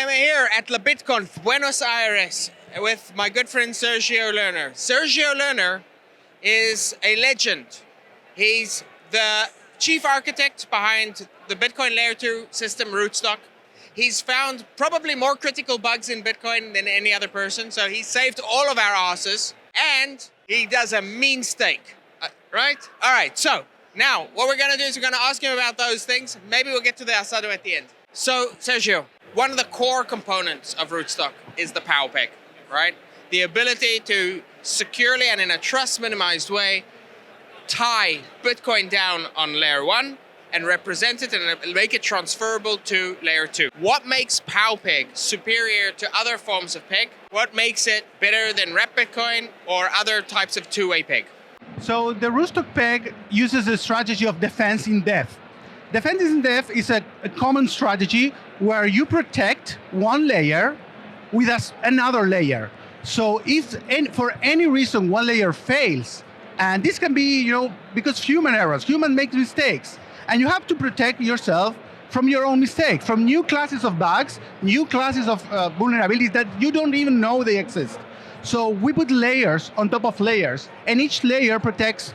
am here at LaBitConf, Buenos Aires, with my good friend Sergio Lerner. Sergio Lerner is a legend. He's the chief architect behind the Bitcoin Layer 2 system, Rootstock. He's found probably more critical bugs in Bitcoin than any other person, so he saved all of our asses, and he does a mean steak, right? All right, so now what we're gonna do is we're gonna ask him about those things. Maybe we'll get to the asado at the end. So, Sergio, one of the core components of Rootstock is the POWPeg, right? The ability to securely and in a trust minimized way tie Bitcoin down on layer 1 and represent it and make it transferable to layer 2. What makes POWPeg superior to other forms of peg? What makes it better than Rep Bitcoin or other types of two-way peg? So the Rootstock peg uses a strategy of defense in depth. Defense in depth is a common strategy where you protect one layer with another layer. So if for any reason one layer fails, and this can be, because human errors, human make mistakes, and you have to protect yourself from your own mistakes, from new classes of bugs, new classes of vulnerabilities that you don't even know they exist. So we put layers on top of layers, and each layer protects,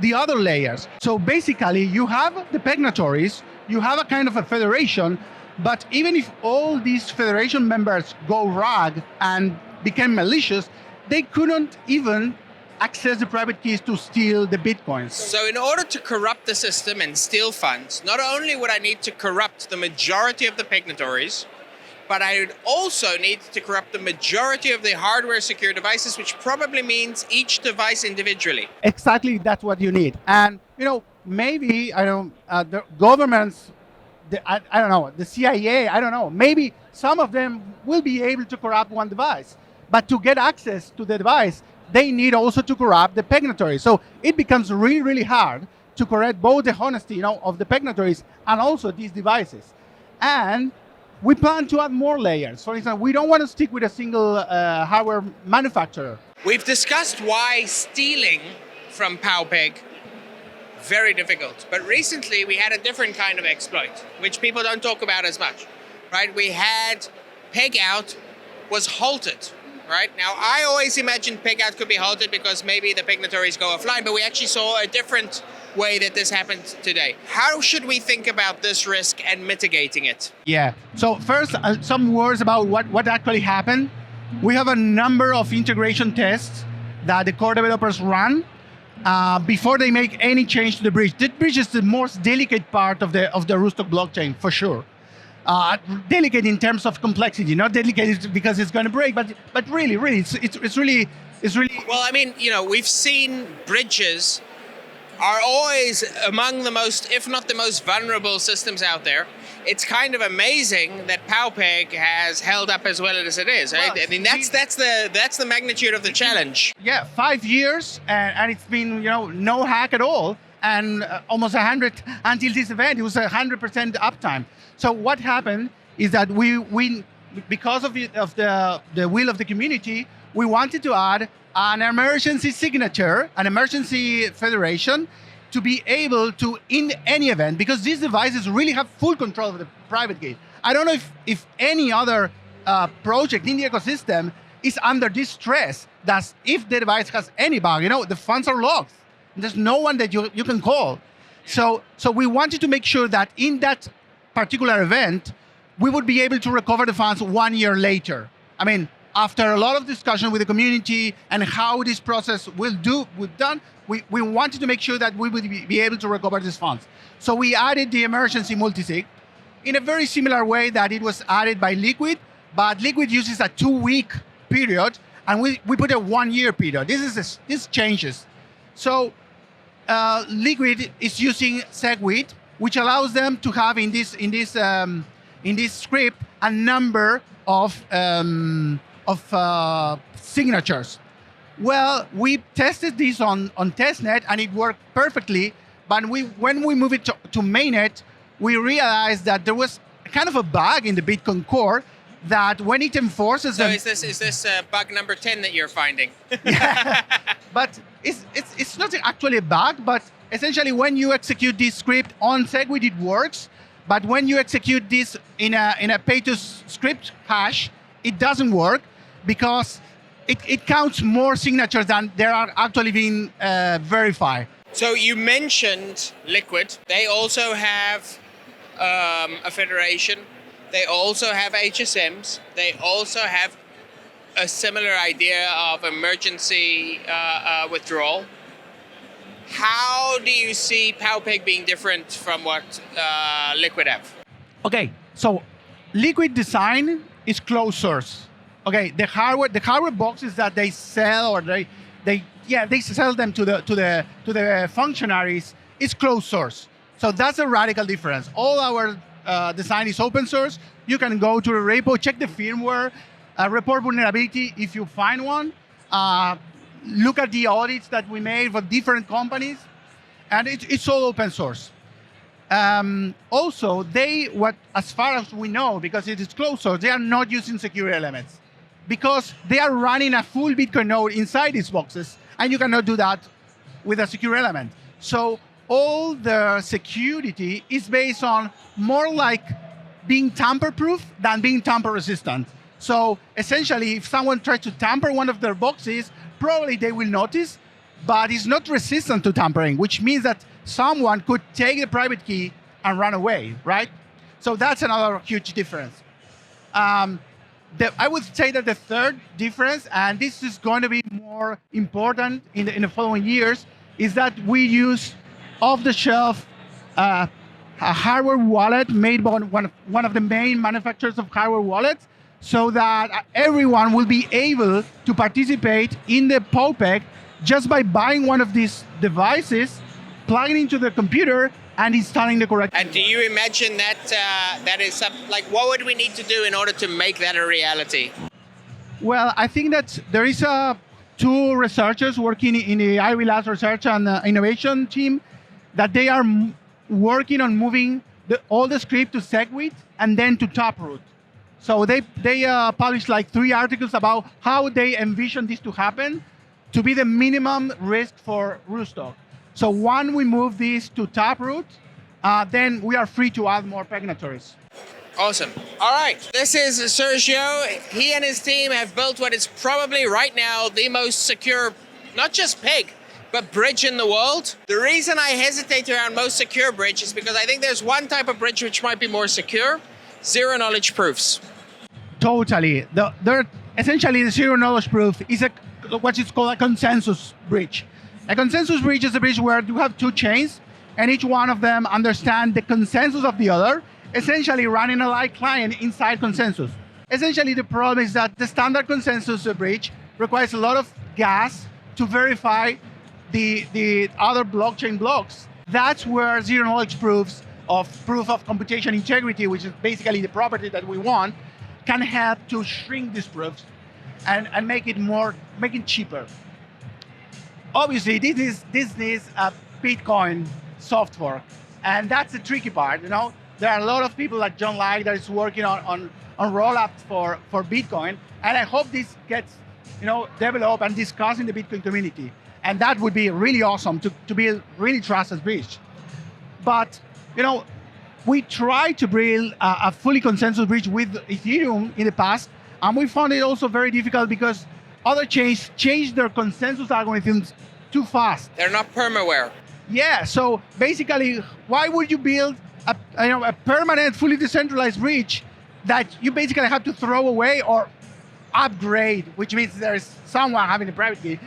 the other layers. So basically, you have the pegnatories, you have a kind of a federation, but even if all these federation members go rogue and became malicious, they couldn't even access the private keys to steal the bitcoins. So in order to corrupt the system and steal funds, not only would I need to corrupt the majority of the pegnatories, but I would also need to corrupt the majority of the hardware secure devices, which probably means each device individually. Exactly, that's what you need. And maybe the governments, I don't know, the CIA, I don't know, maybe some of them will be able to corrupt one device, but to get access to the device, they need also to corrupt the pegnatory. So it becomes really, really hard to correct both the honesty, of the pegnatories and also these devices. And we plan to add more layers. For example, we don't want to stick with a single hardware manufacturer. We've discussed why stealing from POWPeg very difficult. But recently we had a different kind of exploit, which people don't talk about as much, right? We had Pegout was halted. Right? Now, I always imagined Pegout could be halted because maybe the pegnatories go offline, but we actually saw a different way that this happened today. How should we think about this risk and mitigating it? Yeah. So first, some words about what actually happened. We have a number of integration tests that the core developers run before they make any change to the bridge. The bridge is the most delicate part of the Rootstock blockchain, for sure. Delicate in terms of complexity, not delicate because it's going to break, but really, it's really. Well, I mean, we've seen bridges are always among the most, if not the most vulnerable systems out there. It's kind of amazing that POWPeg has held up as well as it is, right? Well, I mean, that's the magnitude of the challenge. Yeah, 5 years, and it's been no hack at all. And almost 100 until this event, it was 100% uptime. So what happened is that we because of the will of the community, we wanted to add an emergency signature, an emergency federation, to be able to, in any event, because these devices really have full control of the private key. I don't know if any other project in the ecosystem is under this stress, that if the device has any bug, the funds are locked. There's no one that you can call. So we wanted to make sure that in that particular event, we would be able to recover the funds 1 year later. I mean, after a lot of discussion with the community and how this process we've done, we wanted to make sure that we would be able to recover these funds. So we added the emergency multisig in a very similar way that it was added by Liquid, but Liquid uses a 2-week period, and we put a 1 year period. This changes. So Liquid is using SegWit, which allows them to have in this script a number of signatures. Well, we tested this on testnet and it worked perfectly. But when we moved it to mainnet, we realized that there was kind of a bug in the Bitcoin core that when it enforces. So is this bug number 10 that you're finding? Yeah, but it's not actually a bug, but essentially when you execute this script on SegWit, it works. But when you execute this in a pay-to-script hash, it doesn't work because it counts more signatures than there are actually being verified. So you mentioned Liquid. They also have a federation. They also have HSMs. They also have a similar idea of emergency withdrawal. How do you see POWPeg being different from what Liquid have? Okay, so Liquid design is closed source. Okay, the hardware boxes that they sell or they sell them to the functionaries is closed source. So that's a radical difference. All our design is open source. You can go to the repo, check the firmware, report vulnerability if you find one. Look at the audits that we made for different companies, and it's all open source. Also, as far as we know, because it is closed source, they are not using security elements because they are running a full Bitcoin node inside these boxes, and you cannot do that with a secure element. So all the security is based on more like being tamper-proof than being tamper-resistant. So essentially, if someone tries to tamper one of their boxes, probably they will notice, but it's not resistant to tampering, which means that someone could take the private key and run away, right? So that's another huge difference. I would say that the third difference, and this is going to be more important in the following years, is that we use off-the-shelf a hardware wallet made by one of the main manufacturers of hardware wallets, so that everyone will be able to participate in the POWPeg just by buying one of these devices, plugging into the computer, and installing the correct. And do you imagine that that is like what would we need to do in order to make that a reality? Well, I think that there is two researchers working in the Ivy Labs Research and Innovation team that they are working on moving all the script to SegWit and then to Taproot. So they published like 3 articles about how they envision this to happen to be the minimum risk for Rootstock. So when we move this to Taproot, then we are free to add more pegnatories. Awesome. All right. This is Sergio. He and his team have built what is probably right now the most secure, not just peg, but bridge in the world. The reason I hesitate around most secure bridge is because I think there's one type of bridge which might be more secure, zero knowledge proofs. Totally. Essentially, the zero knowledge proof is what is called a consensus bridge. A consensus bridge is a bridge where you have 2 chains, and each one of them understand the consensus of the other, essentially running a light client inside consensus. Essentially, the problem is that the standard consensus bridge requires a lot of gas to verify the other blockchain blocks. That's where zero knowledge proofs of proof of computation integrity, which is basically the property that we want, can help to shrink these proofs and make it cheaper. Obviously, this needs a Bitcoin soft fork, and that's the tricky part. You know, there are a lot of people like John Like that is working on Rollups for Bitcoin, and I hope this gets developed and discussed in the Bitcoin community, and that would be really awesome to build really trusted bridge. But we tried to build a fully consensus bridge with Ethereum in the past, and we found it also very difficult because other chains changed their consensus algorithms too fast. They're not permaware. Yeah, so basically, why would you build a permanent, fully decentralized bridge that you basically have to throw away or upgrade, which means there's someone having a private key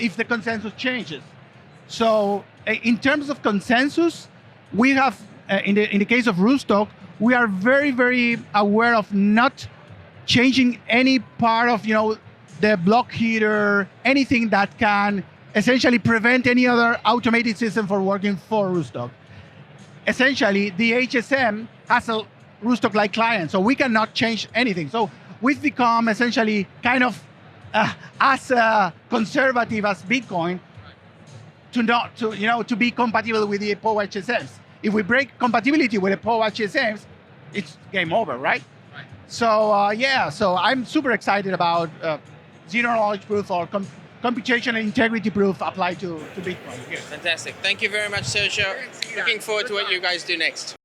if the consensus changes. So in terms of consensus, we have, in the case of Rootstock, we are very, very aware of not changing any part of the block header, anything that can essentially prevent any other automated system from working for Rootstock. Essentially, the HSM has a Rootstock-like client, so we cannot change anything. So we've become essentially kind of as conservative as Bitcoin to be compatible with the POW HSMs. If we break compatibility with the POW HSMs, it's game over, right? So so I'm super excited about zero knowledge proof or computation and integrity proof applied to Bitcoin. Fantastic. Thank you very much, Sergio. Looking forward to what you guys do next.